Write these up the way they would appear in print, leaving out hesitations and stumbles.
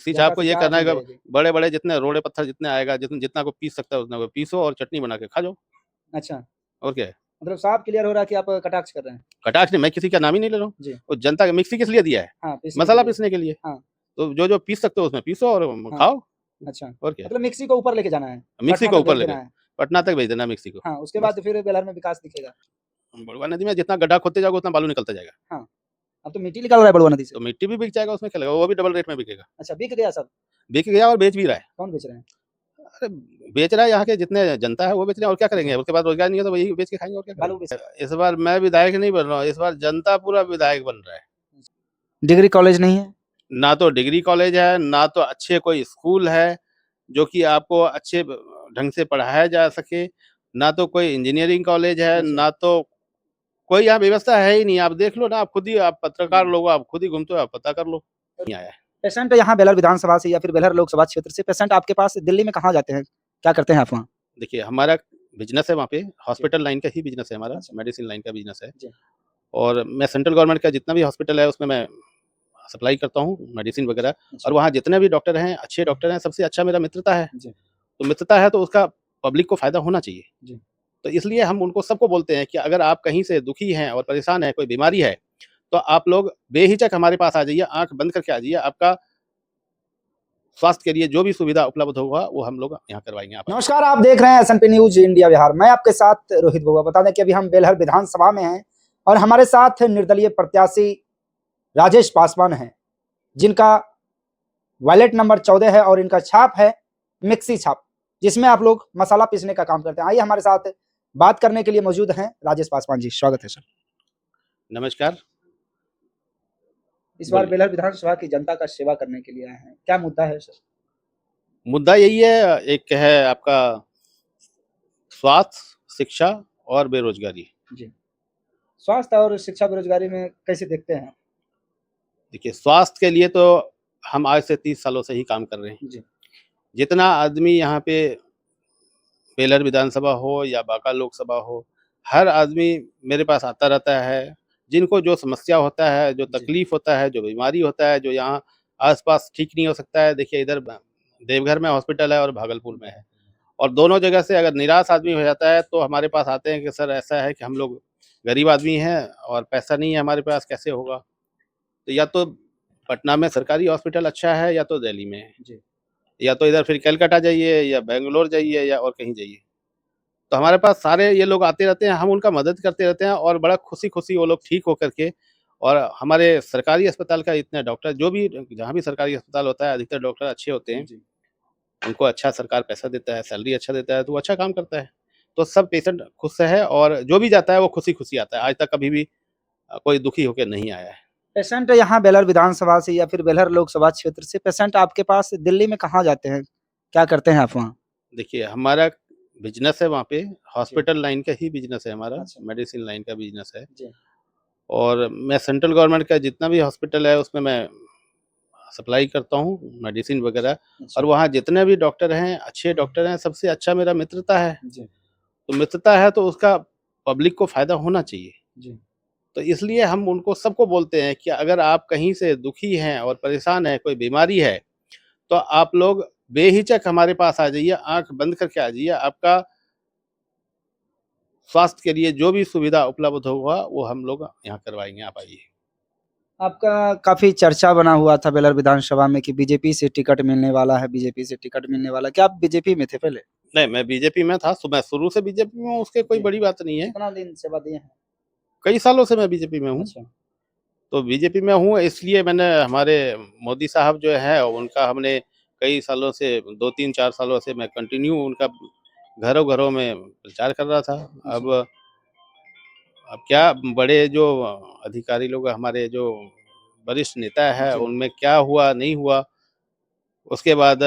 Mixie जनता आपको से ये क्या करना है अपील कि रहेगी? बड़े-बड़े जितने रोड़े पत्थर जितने आएगा, जितना को पीस सकता है उतना को पीसो और चटनी बना के खा जाओ, अच्छा, और क्या है? मतलब साफ क्लियर हो रहा है कि आप कटाक्ष कर रहे हैं। कटाक्ष नहीं, मैं किसी का नाम ही नहीं ले रहा हूँ। जी, वो जनता का मिक्सी किस लिए दिया है? हाँ, पीसने के मसाला लिए। पीसने के लिए। हाँ, तो जो-जो पीस सकते हो उसमें पीसो और हाँ, खाओ, अच्छा, और क्या है? मतलब मिक्सी को ऊपर लेके जाना है, मिक्सी पटना को तक ऊपर भेज लेके देना है। पटना तक भेज देना मिक्सी को, हाँ, उसके बस। बाद फिर बेलहर में विकास दिखेगा। बड़वा नदी में जितना गड्ढा खोदते जाओगे उतना बालू निकलता जाएगा, हाँ, अब तो मिट्टी निकल रहा है बड़ुआ नदी से। तो मिट्टी भी बिक जाएगा, उसमें क्या लगेगा, वो भी डबल रेट में बिकेगा। अच्छा, बिक गया सब? बिक गया और बेच भी रहा है। कौन बेच रहे हैं? अरे बेच रहा है, यहाँ के जितने जनता है वो बेच रहे हैं, और क्या करेंगे? जी, उसके बाद रोजगार नहीं है तो वही बेच के खाएँगे, और क्या बालू बेच करेंगे? इस बार मैं विधायक नहीं बन रहा हूँ, इस बार जनता पूरा विधायक बन रहा है। डिग्री कॉलेज नहीं है? ना तो डिग्री कॉलेज है, ना तो अच्छे कोई स्कूल है, जो कि आपको अच्छे ब ढंग से पढ़ाया जा सके, ना तो कोई इंजीनियरिंग कॉलेज है, अच्छा, ना तो कोई यहाँ व्यवस्था है ही नहीं। आप देख लो ना, आप खुद ही, आप पत्रकार हुँ। लोग हो, आप खुद ही घूमते हो, आप पता कर लो। नहीं आया है। पेशेंट यहाँ बेलहर विधानसभा से या फिर बेलहर लोकसभा क्षेत्र से पेशेंट आपके पास दिल्ली में कहाँ जाते हैं? क्या करते हैं आप वहाँ? देखिए, हमारा बिज़नेस है वहाँ पे, जी, हॉस्पिटल लाइन का ही बिज़नेस है हमारा, अच्छा, मेडिसिन लाइन का बिज़नेस है। जी, और मैं सेंट्रल गवर्नमेंट का जितना भी हॉस्पिटल है उसमें मैं सप्लाई करता हूँ मेडिसिन वगैरह, अच्छा, और वहाँ जितने भी डॉक्टर हैं, अच्छे डॉक्टर हैं, सबसे अच्छा मेरा मित्रता है। जी, तो मित्रता है तो उसका पब्लिक को फ़ायदा होना चाहिए। जी, तो इसलिए हम उनको सबको बोलते हैं कि अगर आप कहीं से दुखी हैं और परेशान हैं, कोई बीमारी है, तो आप लोग बेहिचक हमारे पास आ जाइए, आँख बंद करके आ जाइए। आपका स्वास्थ्य के लिए जो भी सुविधा उपलब्ध होगा, वो हम लोग यहाँ करवाएँगे, आप आइए। नमस्कार, आप देख रहे हैं एसएनपी न्यूज़ इंडिया बिहार। मैं आपके साथ रोहित बउआ। बता दें कि अभी हम बेलहर विधानसभा में हैं और हमारे साथ निर्दलीय प्रत्याशी राजेश पासवान हैं, जिनका वॉलेट नंबर 14 है और इनका छाप है मिक्सी छाप, जिसमें आप लोग मसाला पीसने का काम करते हैं। आइए हमारे साथ बात करने के लिए मौजूद हैं राजेश पासवान जी। स्वागत है सर। नमस्कार, इस बार बोलिए। बेलहर विधानसभा की जनता का सेवा करने के लिए आए हैं। क्या मुद्दा है सर? मुद्दा यही है, एक है आपका स्वास्थ्य, शिक्षा और बेरोज़गारी। जी। स्वास्थ्य और शिक्षा बेरोजगारी में कैसे देखते हैं? देखिए, स्वास्थ्य के लिए तो हम आज से 30 सालों से ही काम कर रहे हैं। जी, जितना आदमी यहाँ पे बेलहर विधानसभा हो या बांका लोकसभा हो, हर आदमी मेरे पास आता रहता है। जिनको जो समस्या होता है, जो जी, तकलीफ़ होता है, जो बीमारी होता है, जो यहाँ आस-पास ठीक नहीं हो सकता है, देखिए इधर देवघर में हॉस्पिटल है और भागलपुर में है। और दोनों जगह से अगर निराश आदमी हो जाता है तो हमारे पास आते हैं कि सर ऐसा है कि हम लोग गरीब आदमी हैं और पैसा नहीं है हमारे पास, कैसे होगा? तो या तो पटना में सरकारी हॉस्पिटल अच्छा है या तो दिल्ली में है, जी, या तो इधर फिर कलकत्ता जाइए या बैंगलोर जाइए या और कहीं जाइए। तो हमारे पास सारे ये लोग आते रहते हैं, हम उनका मदद करते रहते हैं और बड़ा खुशी-खुशी वो लोग ठीक होकर के, और हमारे सरकारी अस्पताल का इतने डॉक्टर, जो भी जहाँ भी सरकारी अस्पताल होता है, अधिकतर डॉक्टर अच्छे होते हैं। जी। उनको अच्छा सरकार पैसा देता है, सैलरी अच्छा देता है, तो वो अच्छा काम करता है। तो सब पेशेंट खुश है और जो भी जाता है वो खुशी-खुशी आता है। आज तक कभी भी कोई दुखी होके नहीं आया है। पेशेंट यहाँ बेलहर विधानसभा से या फिर बेलहर लोकसभा क्षेत्र से पेशेंट आपके पास दिल्ली में कहाँ जाते हैं? क्या करते हैं आप वहाँ? देखिए, हमारा बिज़नेस है वहाँ पे, जी, हॉस्पिटल लाइन का ही बिज़नेस है हमारा, अच्छा, मेडिसिन लाइन का बिज़नेस है। जी, और मैं सेंट्रल गवर्नमेंट का जितना भी हॉस्पिटल है उसमें मैं सप्लाई करता हूँ, मेडिसिन वगैरह। और अच्छा, वहाँ जितने भी डॉक्टर हैं, अच्छे डॉक्टर हैं, सबसे अच्छा मेरा मित्रता है। जी, तो मित्रता है तो उसका पब्लिक को फ़ायदा होना चाहिए। जी, तो इसलिए हम उनको सबको बोलते हैं कि अगर आप कहीं से दुखी हैं और परेशान हैं, कोई बीमारी है, तो आप लोग बेहिचक हमारे पास आ जाइए, आँख बंद करके आ जाइए। आपका स्वास्थ्य के लिए जो भी सुविधा उपलब्ध होगा, वो हम लोग यहाँ करवाएँगे, आप आइए। आपका काफ़ी चर्चा बना हुआ था बेलहर विधानसभा में कि बीजेपी से टिकट मिलने वाला है, बीजेपी से टिकट मिलने वाला है। क्या आप बीजेपी में थे पहले? नहीं, मैं बीजेपी में था, मैं शुरू से बीजेपी में हूँ, उसके कोई जी, बड़ी बात नहीं है। कितना दिन सेवा दिए हैं? कई सालों से मैं बीजेपी में हूँ। अच्छा, तो बीजेपी में हूँ इसलिए मैंने, हमारे मोदी साहब जो हैं उनका हमने कई सालों से, 2-3-4 सालों से मैं कंटिन्यू उनका घरों-घरों में प्रचार कर रहा था। जी, अब क्या, बड़े जो अधिकारी लोग, हमारे जो वरिष्ठ नेता है, जी, उनमें क्या हुआ, नहीं हुआ, उसके बाद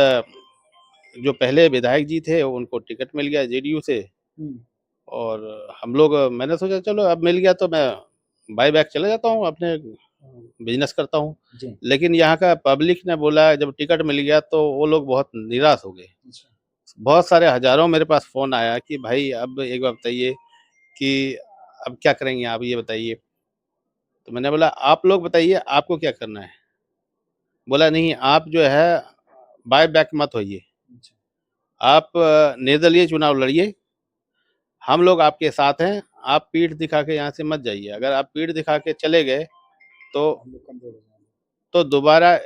जो पहले विधायक जी थे उनको टिकट मिल गया जेडीयू से। हुँ, और हम लोग, मैंने सोचा चलो अब मिल गया तो मैं बाय बैक चला जाता हूँ, अपने बिज़नेस करता हूँ। जी, लेकिन यहाँ का पब्लिक ने बोला, जब टिकट मिल गया तो वो लोग बहुत निराश हो गए। अच्छा, बहुत सारे हज़ारों मेरे पास फ़ोन आया कि भाई अब एक बात बताइए कि अब क्या करेंगे आप, ये बताइए। तो मैंने बोला आप लोग बताइए आपको क्या करना है? बोला नहीं, आप जो है बाय बैक मत होइए, अच्छा, आप निर्दलीय चुनाव लड़िए, हम लोग आपके साथ हैं, आप पीठ दिखा के यहाँ से मत जाइए। अगर आप पीठ दिखा के चले गए तो हम लोग कमजोर हो जाएंगे। तो दोबारा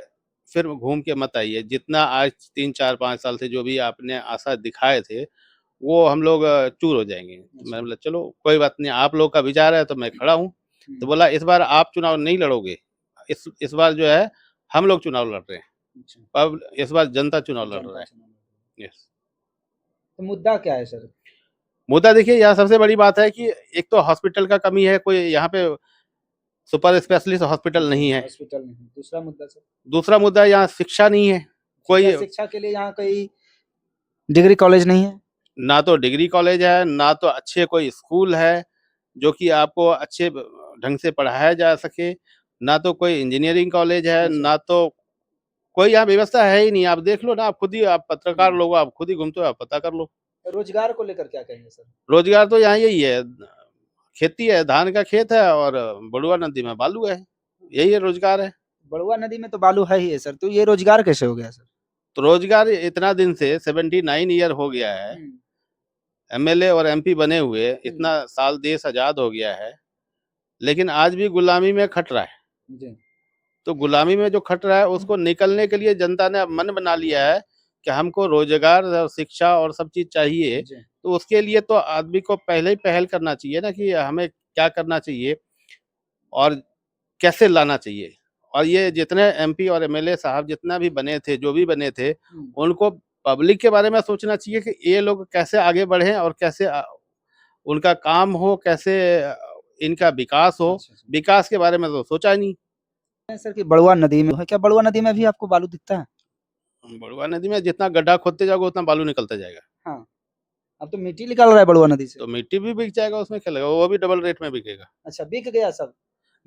फिर घूम के मत आइए। जितना आज 3, 4, 5 साल से जो भी आपने आशा दिखाए थे, वो हम लोग चूर हो जाएँगे। तो मैंने बोला चलो कोई बात नहीं, आप लोग का विचार है तो मैं खड़ा हूँ। तो बोला इस बार आप चुनाव नहीं लड़ोगे, इस बार जो है हम लोग चुनाव लड़ रहे हैं। अच्छा, अब इस बार जनता चुनाव लड़ रहा जनता है। चुनाव लड़ रही है। यस। तो मुद्दा क्या है सर? मुद्दा देखिए यहाँ सबसे बड़ी बात है कि एक तो हॉस्पिटल का कमी है, कोई यहाँ पे सुपर स्पेशलिस्ट हॉस्पिटल नहीं है। हॉस्पिटल नहीं, दूसरा मुद्दा सर? दूसरा मुद्दा यहाँ शिक्षा नहीं है। कोई क्या शिक्षा के लिए यहाँ कोई डिग्री कॉलेज नहीं है? ना तो डिग्री कॉलेज है, ना तो अच्छे कोई स्कूल है, जो कि आपको अच्छे ढंग से पढ़ाया जा सके, ना तो कोई इंजीनियरिंग कॉलेज है, अच्छा। ना तो कोई यहाँ व्यवस्था है ही नहीं। आप देख लो ना, आप खुद ही, आप पत्रकार लोग हो, आप खुद ही घूमते हो, आप पता कर लो। रोजगार को लेकर क्या कहेंगे सर? रोजगार तो यहाँ यही है, खेती है, धान का खेत है और बड़ुआ नदी में बालू है, यही है रोजगार है। बड़ुआ नदी में तो बालू है ही है सर, तो ये रोजगार कैसे हो गया सर? तो रोजगार इतना दिन से 79 ईयर हो गया है, एमएलए और एमपी बने हुए, इतना साल देश आजाद हो गया है, लेकिन आज भी गुलामी में खट रहा है। जी, तो गुलामी में जो खट रहा है उसको निकलने के लिए जनता ने अब मन बना लिया है कि हमको रोजगार और शिक्षा और सब चीज चाहिए। जी। तो उसके लिए तो आदमी को पहले ही पहल करना चाहिए ना कि हमें क्या करना चाहिए और कैसे लाना चाहिए। और ये जितने एमपी और एमएलए साहब जितना भी बने थे, जो भी बने थे, उनको पब्लिक के बारे में सोचना चाहिए कि ये लोग कैसे आगे बढ़े और कैसे उनका काम हो, कैसे इनका विकास हो। अच्छा, अच्छा। विकास के बारे में तो सोचा ही नहीं। सर कि बड़ुआ नदी में है, क्या बड़ुआ नदी में भी आपको बालू दिखता है? बड़ुआ नदी में जितना गड्ढा खोदते जाओगे उतना बालू निकलता जाएगा। हाँ, अब तो मिट्टी निकल रहा है बड़ुआ नदी से। तो मिट्टी भी बिक जाएगा, उसमें क्या लगेगा, वो भी डबल रेट में बिकेगा। अच्छा, बिक गया सब?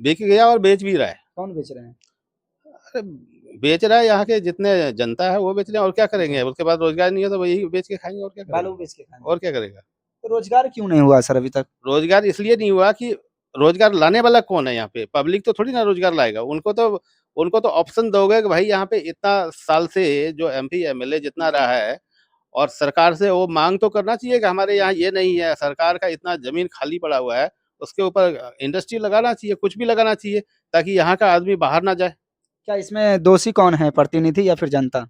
बिक गया और बेच भी रहा है। कौन बेच रहे हैं? अरे बेच रहा है, यहाँ के जितने जनता है वो बेच रहे हैं, और क्या करेंगे। अच्छा, उसके बाद रोजगार नहीं है तो वही बेच के खाएंगे, और क्या बालू करेंगे। बेच के खाएंगे। और क्या करेगा। तो रोजगार क्यों नहीं हुआ सर अभी तक? रोजगार इसलिए नहीं हुआ कि रोजगार लाने वाला कौन है यहाँ पे, पब्लिक तो थोड़ी ना रोजगार लाएगा। उनको तो ऑप्शन दोगे कि भाई यहाँ पे इतना साल से जो एमपी एमएलए जितना रहा है, और सरकार से वो मांग तो करना चाहिए कि हमारे यहाँ ये नहीं है, सरकार का इतना जमीन खाली पड़ा हुआ है, उसके ऊपर इंडस्ट्री लगाना चाहिए, कुछ भी लगाना चाहिए, ताकि यहाँ का आदमी बाहर ना जाए। क्या इसमें दोषी कौन है, प्रतिनिधि या फिर जनता?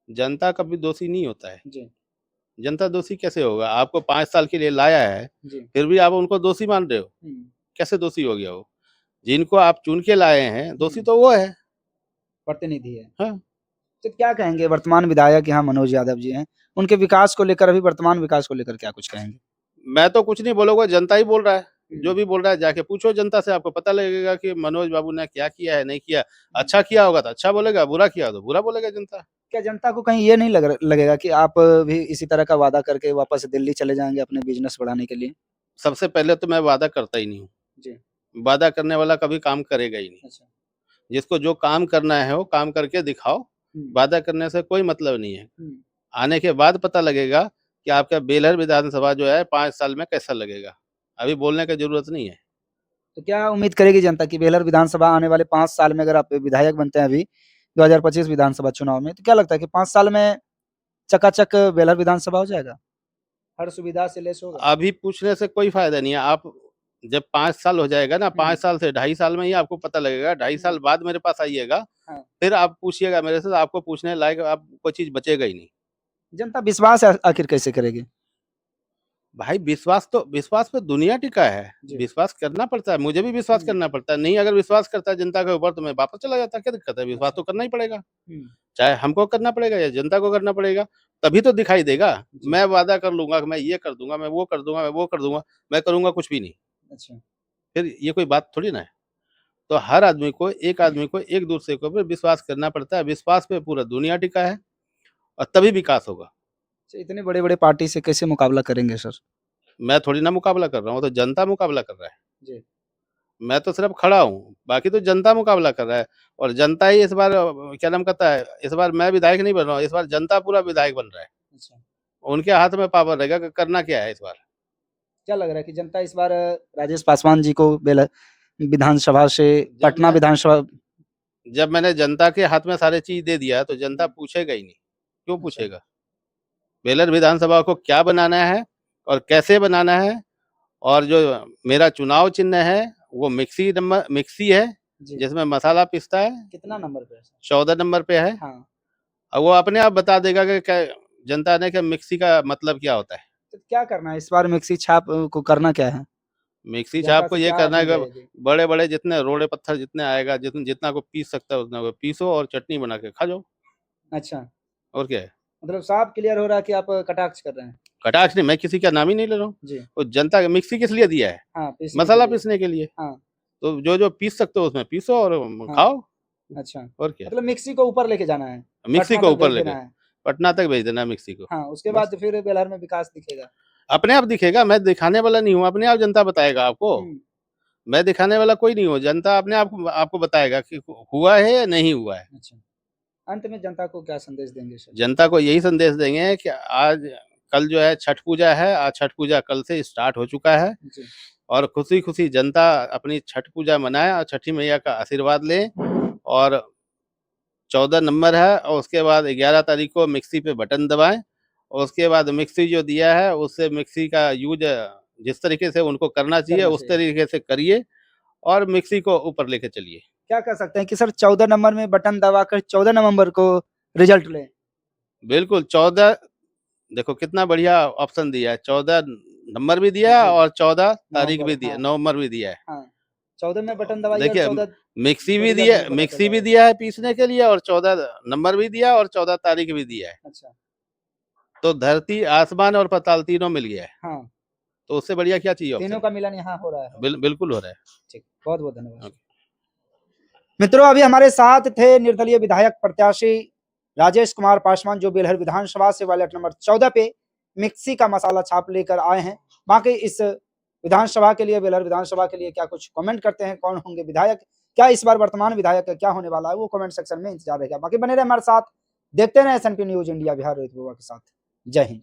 जनता कभी दोषी नहीं होता है। जी, जनता दोषी कैसे होगा, आपको 5 साल के लिए लाया है, जी। फिर भी आप उनको दोषी मान रहे हो, कैसे दोषी हो गया वो। जिनको आप चुन के लाए हैं, दोषी तो वो है। प्रतिनिधि है। हाँ। तो क्या कहेंगे वर्तमान विधायक यहाँ मनोज यादव जी हैं, उनके विकास को लेकर, अभी वर्तमान विकास को लेकर क्या कुछ कहेंगे? मैं तो कुछ नहीं बोलूँगा, जनता ही बोल रहा है। जो भी बोल रहा है जाके पूछो जनता से, आपको पता लगेगा कि मनोज बाबू ने क्या किया है, नहीं किया। अच्छा किया होगा तो अच्छा बोलेगा, बुरा किया तो बुरा बोलेगा जनता। क्या जनता को कहीं ये नहीं लगेगा कि आप भी इसी तरह का वादा करके वापस दिल्ली चले जाएँगे अपने बिज़नेस बढ़ाने के लिए? सबसे पहले तो मैं वादा करता ही नहीं हूँ। जी। वादा करने वाला कभी काम करेगा ही नहीं। अच्छा। जिसको जो काम करना है वो काम करके दिखाओ, वादा करने से कोई मतलब नहीं है। आने के बाद पता लगेगा कि आपका बेलहर विधानसभा जो है 5 साल में कैसा लगेगा। अभी बोलने की ज़रूरत नहीं है। तो क्या उम्मीद करेगी जनता कि बेलहर विधानसभा आने वाले 5 साल में, अगर आप विधायक बनते हैं अभी 2025 विधानसभा चुनाव में, तो क्या लगता है कि 5 साल में चकाचक बेलहर विधानसभा हो जाएगा? हर सुविधा से लैस होगा? अभी पूछने से कोई फ़ायदा नहीं है। आप जब 5 साल हो जाएगा ना, 5 साल से 2.5 साल में ही आपको पता लगेगा। 2.5 साल बाद मेरे पास आइएगा, हाँ। फिर आप पूछिएगा मेरे से, तो आपको पूछने लायक आप कोई चीज़ बचेगा ही नहीं। जनता विश्वास आखिर कैसे करेगी? भाई विश्वास पे दुनिया टिका है। जी। विश्वास करना पड़ता है, मुझे भी विश्वास करना पड़ता है। नहीं अगर विश्वास करता है जनता के ऊपर तो मैं वापस चला जाता, क्या दिक्कत है? विश्वास तो करना ही पड़ेगा। चाहे हमको करना पड़ेगा या जनता को करना पड़ेगा, तभी तो दिखाई देगा। मैं वादा कर लूँगा कि मैं ये कर दूँगा, मैं वो कर दूँगा, मैं वो कर दूँगा, मैं करूँगा कुछ भी नहीं। अच्छा। फिर ये कोई बात थोड़ी ना है। तो हर आदमी को, एक आदमी को एक-दूसरे के ऊपर विश्वास करना पड़ता है। विश्वास पे पूरा दुनिया टिका है और तभी विकास होगा। अच्छा, इतने बड़े-बड़े पार्टी से कैसे मुकाबला करेंगे सर? मैं थोड़ी ना मुकाबला कर रहा हूँ, वो तो जनता मुकाबला कर रहा है। जी। मैं तो सिर्फ खड़ा हूँ, बाकी तो जनता मुकाबला कर रहा है। और जनता ही इस बार क्या नाम कहता है, इस बार मैं विधायक नहीं बन रहा हूँ, इस बार जनता पूरा विधायक बन रहा है। अच्छा। उनके हाथ में पावर रहेगा कि करना क्या है इस बार। क्या लग रहा है कि जनता इस बार राजेश पासवान जी को विधानसभा से, जब पटना मैं विधानसभा जब मैंने जनता के हाथ में सारी चीज दे दिया तो जनता पूछेगा ही नहीं, क्यों पूछेगा? बेलहर विधानसभा को क्या बनाना है और कैसे बनाना है, और जो मेरा चुनाव चिन्ह है वो मिक्सी है, जी। जिसमें मसाला पिसता है। कितना नंबर पे है सर? 14 नंबर पे है। हाँ। अब वो अपने आप बता देगा कि क्या जनता ने कि मिक्सी का मतलब क्या होता है। तो क्या करना है इस बार मिक्सी छाप को करना क्या है? मिक्सी जनता छाप को से ये क्या करना है अपील कि रहेगी? बड़े-बड़े जितने रोड़े पत्थर जितने आएगा, जितना को पीस सकता है उतना को पीसो और चटनी बना के खा जाओ, अच्छा, और क्या है। मतलब साफ क्लियर हो रहा है कि आप कटाक्ष कर रहे हैं। कटाक्ष नहीं, मैं किसी का नाम ही नहीं ले रहा हूँ। जी। वो जनता मिक्सी किस लिए दिया है? हाँ, पीसने के मसाला लिए। पीसने के लिए। हाँ, तो जो पीस सकते हो उसमें पीसो और हाँ। खाओ, अच्छा, और क्या। मतलब मिक्सी को ऊपर लेके जाना है, मिक्सी पटना को तक ऊपर भेज लेके देना है। पटना तक भेज देना मिक्सी को। हाँ, उसके बस। बाद फिर बेलहर में विकास दिखेगा। अपने आप दिखेगा, मैं दिखाने वाला नहीं हूँ, अपने आप जनता बताएगा आपको। हुँ, मैं दिखाने वाला कोई नहीं हूँ, जनता अपने आप आपको बताएगा कि हुआ है या नहीं हुआ है। अच्छा। अंत में जनता को क्या संदेश देंगे सर? जनता को यही संदेश देंगे कि आज कल जो है छठ पूजा है, आज छठ पूजा कल से स्टार्ट हो चुका है, जी। और खुशी-खुशी जनता अपनी छठ पूजा मनाए और छठी मैया का आशीर्वाद ले। और 14 नंबर है, और उसके बाद 11 तारीख को मिक्सी पे बटन दबाएँ, और उसके बाद मिक्सी जो दिया है उससे मिक्सी का यूज़ जिस तरीके से उनको करना चाहिए करना उस चाहिए। तरीके से करिए, और मिक्सी को ऊपर लेके चलिए। क्या कह सकते हैं कि सर 14 नंबर में बटन दबाकर 14 नवंबर को रिजल्ट लें? बिल्कुल 14, देखो कितना बढ़िया ऑप्शन दिया है, 14 नंबर भी दिया है जी, और 14 तारीख नवंबर भी दिया, हाँ, नवंबर भी दिया है। हाँ। 14 में बटन दबाइए और देखिए 14 मिक्सी को भी रिजल्ट दिया, भी पता चल मिक्सी भी जाएगा। दिया है पीसने के लिए, और 14 नंबर भी दिया और 14 तारीख भी दिया है। अच्छा, तो धरती, आसमान और पाताल तीनों मिल गया है। हाँ, तो उससे बढ़िया क्या चाहिए तीनों ऑप्शन? का मिलन यहाँ हो रहा है। बिल्कुल हो रहा है। ठीक, बहुत-बहुत धन्यवाद। ओके। मित्रों, अभी हमारे साथ थे निर्दलीय विधायक प्रत्याशी राजेश कुमार पासवान, जो बेलहर विधानसभा से वार्ड नंबर 14 पे मिक्सी का मसाला छाप लेकर आए हैं। बाकी इस विधानसभा के लिए, बेलहर विधानसभा के लिए क्या कुछ कमेंट करते हैं, कौन होंगे विधायक, क्या इस बार वर्तमान विधायक का क्या होने वाला है, वो कमेंट सेक्शन में इंतजार रहेगा। बाकी बने रहे हमारे साथ, देखते रहे S&P news India Bihar, Rohit बुआ के साथ। जय हिंद।